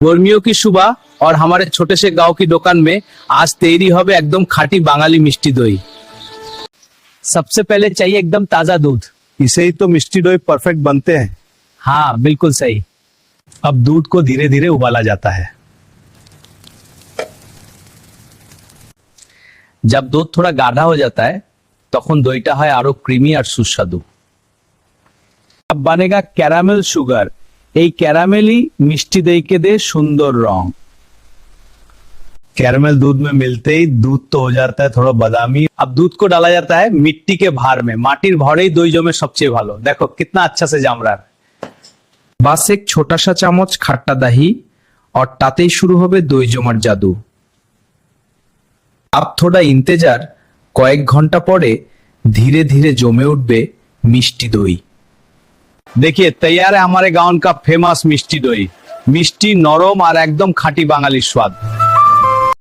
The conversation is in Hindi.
गर्मियों की सुबह और हमारे छोटे से गांव की दुकान में आज तैयारी होबे एकदम खाटी बांगाली मिष्टी दही। सबसे पहले चाहिए एकदम ताजा दूध। इसे ही तो मिष्टी दोई परफेक्ट बनते हैं। हाँ बिल्कुल सही। अब दूध को धीरे धीरे उबाला जाता है। जब दूध थोड़ा गाढ़ा हो जाता है तখন দইটা হয় আরো ক্রিমি আর সুস্বাদু। अब बनेगा कैरामेल शुगर। এই ক্যারামেলই মিষ্টি দইকে দে সুন্দর রং। कैरमल दूध में मिलते ही दूध तो हो जाता है थोड़ा बादामी। अब दूध को डाला जाता है मिट्टी के भार में। माटिर भरे ही दई जमे सबचेয়ে ভালো। देखो कितना अच्छा से जम रहा है। बस एक छोटा सा चामच खट्टा दही और ताते ही शुरू होबे दई जमार जादू। अब थोड़ा इंतजार, कয়েক ঘন্টা পরে धीरे धीरे जमे उठबे मिष्टी दई। देखिए तैयार है हमारे गांव का फेमस मिष्टी दई। मिष्टी नरम और एकदम खाटी बांगाली स्वाद।